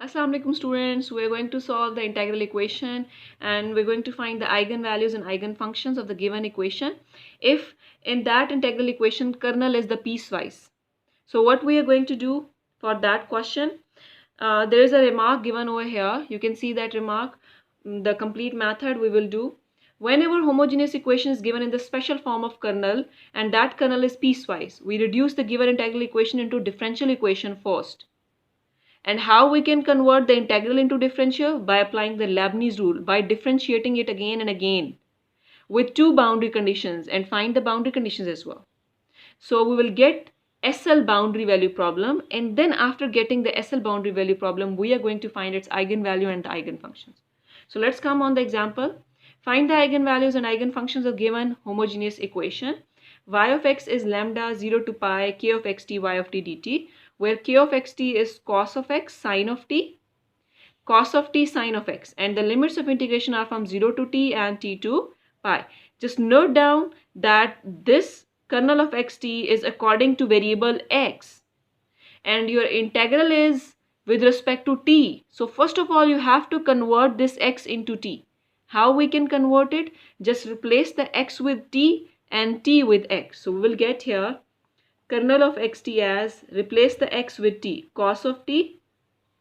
Assalamu alaikum students, we're going to solve the integral equation and we're going to find the eigenvalues and eigenfunctions of the given equation if in that integral equation kernel is the piecewise. So what we are going to do for that question, there is a remark given over here. You can see that remark, the complete method we will do. Whenever homogeneous equation is given in the special form of kernel and that kernel is piecewise, we reduce the given integral equation into differential equation first. And how we can convert the integral into differential? By applying the Leibniz rule, by differentiating it again and again with two boundary conditions and find the boundary conditions as well. So we will get SL boundary value problem, and then after getting the SL boundary value problem, we are going to find its eigenvalue and the eigenfunctions. So let's come on the example. Find the eigenvalues and eigenfunctions of given homogeneous equation. Y of x is lambda 0 to pi k of xt y of t dt, where k of xt is cos of x sine of t, cos of t sine of x, and the limits of integration are from 0 to t and t to pi. Just note down that this kernel of xt is according to variable x and your integral is with respect to t. So first of all you have to convert this x into t. How we can convert it? Just replace the x with t and t with x. So we will get here kernel of xt as, replace the x with t, cos of t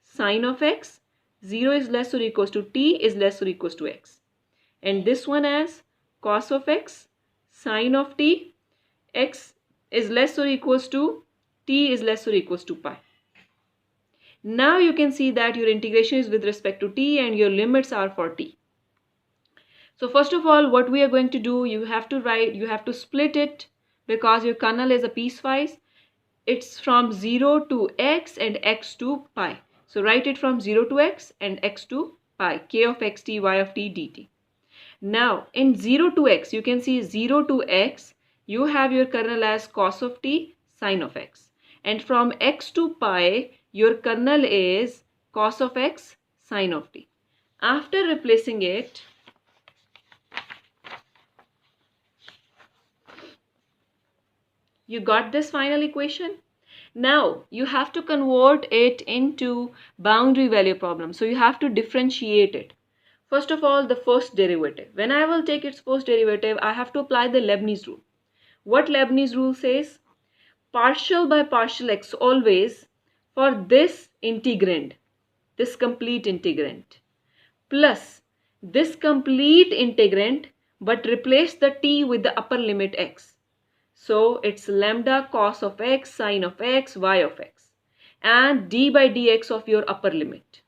sine of x, 0 is less or equals to t is less or equals to x, and this one as cos of x sine of t, x is less or equals to t is less or equals to pi. Now you can see that your integration is with respect to t and your limits are for t. So first of all, what we are going to do, you have to split it because your kernel is a piecewise. It's from 0 to x and x to pi. So write it from 0 to x and x to pi, k of xt y of t dt. Now in 0 to x, you can see 0 to x, you have your kernel as cos of t sine of x, and from x to pi your kernel is cos of x sine of t. After replacing it, you got this final equation. Now you have to convert it into boundary value problem. So you have to differentiate it. First of all, the first derivative. When I will take its first derivative, I have to apply the Leibniz rule. What Leibniz rule says? Partial by partial x always for this integrand, this complete integrand, plus this complete integrand, but replace the t with the upper limit x. So it's lambda cos of x sine of x y of x and d by dx of your upper limit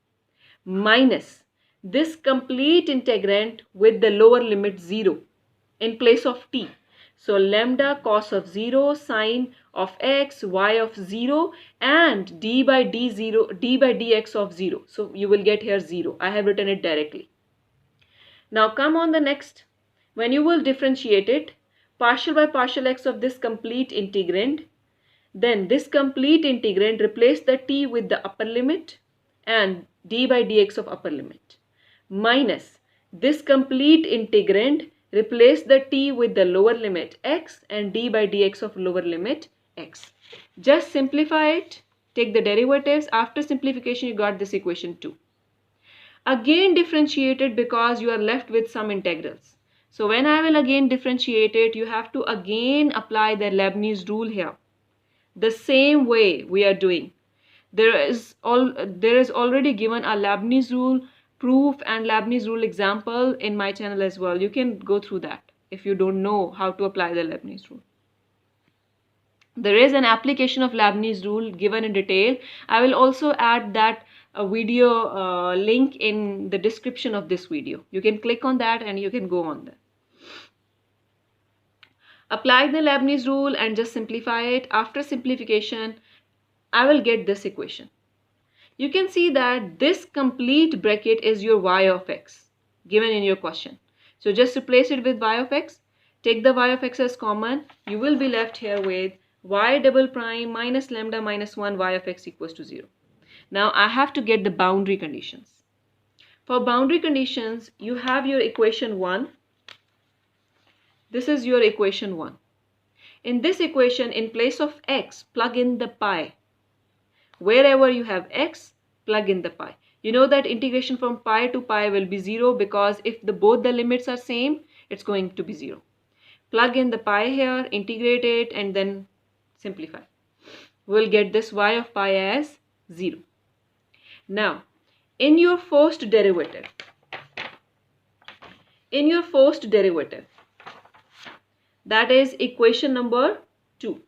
minus this complete integrand with the lower limit 0 in place of t. So lambda cos of 0 sine of x y of 0 and d by dx of 0. So you will get here 0. I have written it directly. Now come on the next. When you will differentiate it, partial by partial x of this complete integrand, then this complete integrand replace the t with the upper limit and d by dx of upper limit minus this complete integrand replace the t with the lower limit x and d by dx of lower limit x. Just simplify it, take the derivatives. After simplification you got this equation 2. Again differentiate it because you are left with some integrals. So when I will again differentiate it, you have to again apply the Leibniz rule here. The same way we are doing. There is already given a Leibniz rule proof and Leibniz rule example in my channel as well. You can go through that if you don't know how to apply the Leibniz rule. There is an application of Leibniz rule given in detail. I will also add that video link in the description of this video. You can click on that and you can go on there. Apply the Leibniz rule and just simplify it. After simplification, I will get this equation. You can see that this complete bracket is your y of x given in your question. So just replace it with y of x. Take the y of x as common. You will be left here with y double prime minus lambda minus 1 y of x equals to 0. Now I have to get the boundary conditions. For boundary conditions, you have your equation 1. This is your equation 1. In this equation, in place of x, plug in the pi. Wherever you have x, plug in the pi. You know that integration from pi to pi will be 0 because if both the limits are same, it's going to be 0. Plug in the pi here, integrate it, and then simplify. We'll get this y of pi as 0. Now, in your first derivative, that is equation number 2.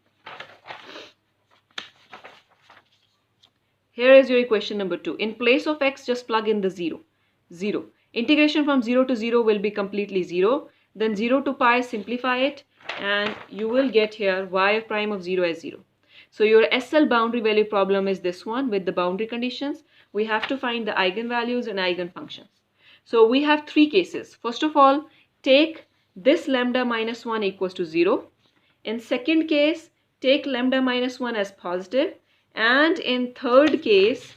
Here is your equation number 2. In place of x, just plug in the 0. 0. Integration from 0 to 0 will be completely 0. Then 0 to pi, simplify it, and you will get here y prime of 0 as 0. So your SL boundary value problem is this one with the boundary conditions. We have to find the eigenvalues and eigenfunctions. So we have 3 cases. First of all, take this lambda minus 1 equals to 0. In second case, take lambda minus 1 as positive. And in third case,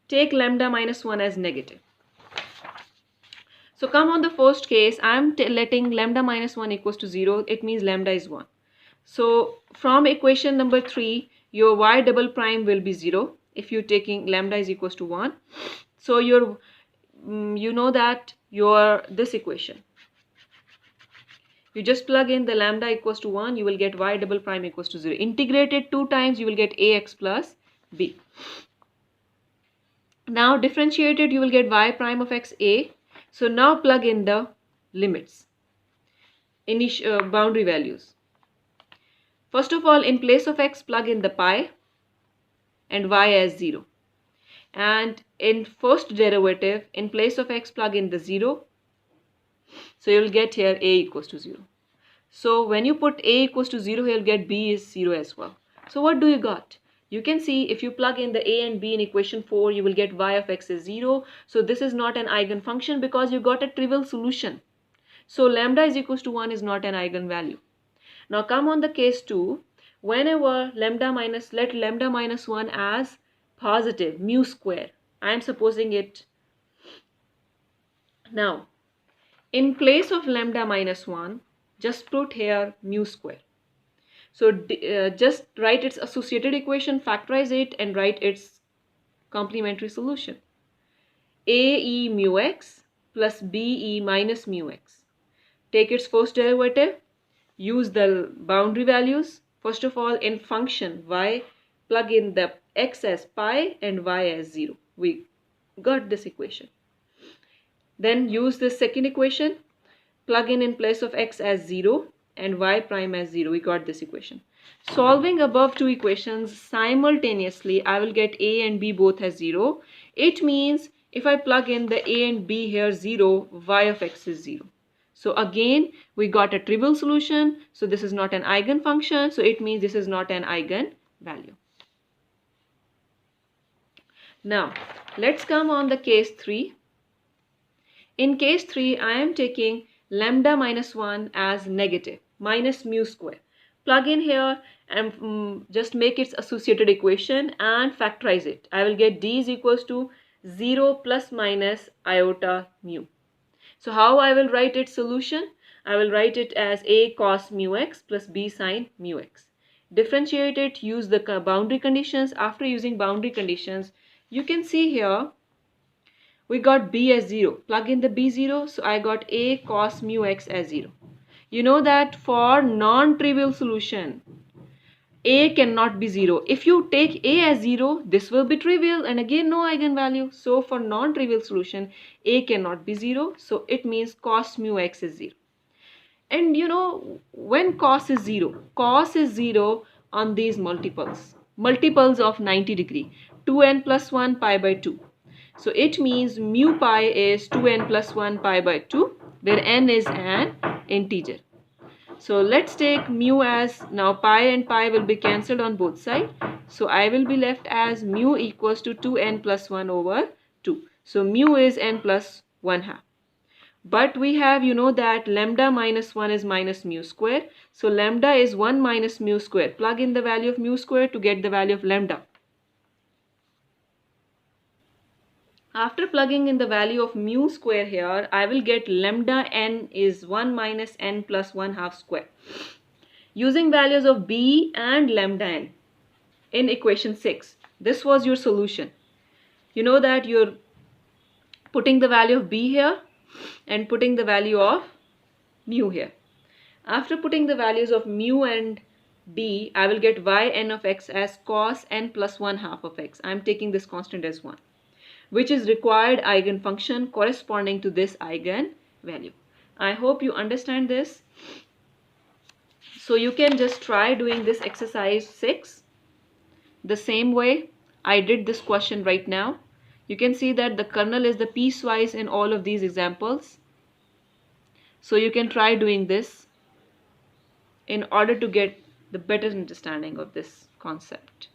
take lambda minus 1 as negative. So come on the first case, I am letting lambda minus 1 equals to 0. It means lambda is 1. So from equation number 3, your y double prime will be 0 if you're taking lambda is equals to 1. So you know that this equation, you just plug in the lambda equals to 1, you will get y double prime equals to 0. Integrate it 2 times, you will get ax plus b. Now differentiate it, you will get y prime of x a. So now plug in the limits, boundary values. First of all, in place of x, plug in the pi and y as 0. And in first derivative, in place of x, plug in the 0. So you will get here a equals to 0. So when you put a equals to 0, you'll get b is 0 as well. So what do you got? You can see if you plug in the a and b in equation 4, you will get y of x is 0. So this is not an eigenfunction because you got a trivial solution. So lambda is equals to 1 is not an eigenvalue. Now come on the case 2. Whenever let lambda minus 1 as positive mu square. I am supposing it. Now in place of lambda minus 1, just put here mu square. So just write its associated equation, factorize it, and write its complementary solution. AE mu x plus BE minus mu x. Take its first derivative, use the boundary values. First of all, in function y, plug in the x as pi and y as 0. We got this equation. Then use this second equation, plug in place of x as 0 and y prime as 0. We got this equation. Solving above 2 equations simultaneously, I will get a and b both as 0. It means if I plug in the a and b here 0, y of x is 0. So again, we got a trivial solution. So this is not an eigenfunction. So it means this is not an eigenvalue. Now, let's come on the case 3. In case 3, I am taking lambda minus 1 as negative, minus mu square. Plug in here and just make its associated equation and factorize it. I will get d is equals to 0 plus minus iota mu. So how I will write its solution? I will write it as a cos mu x plus b sin mu x. Differentiate it, use the boundary conditions. After using boundary conditions, you can see here we got b as 0. Plug in the b 0. So I got a cos mu x as 0. You know that for non-trivial solution, a cannot be 0. If you take a as 0, this will be trivial and again no eigenvalue. So for non-trivial solution, a cannot be 0. So it means cos mu x is 0. And you know, when cos is 0 on these multiples of 90 degree, 2n plus 1 pi by 2. So it means mu pi is 2n plus 1 pi by 2, where n is an integer. So let's take mu as, now pi and pi will be cancelled on both sides. So I will be left as mu equals to 2n plus 1 over 2. So mu is n plus 1 half. But we have, you know that lambda minus 1 is minus mu square. So lambda is 1 minus mu square. Plug in the value of mu square to get the value of lambda. After plugging in the value of mu square here, I will get lambda n is 1 minus n plus 1 half square. Using values of b and lambda n in equation 6, This was your solution. You know that you're putting the value of b here and putting the value of mu here. After putting the values of mu and b, I will get yn of x as cos n plus 1/2 of x. I'm taking this constant as 1, which is required eigenfunction corresponding to this eigenvalue. I hope you understand this. So you can just try doing this exercise 6 the same way I did this question right now. You can see that the kernel is the piecewise in all of these examples. So you can try doing this in order to get the better understanding of this concept.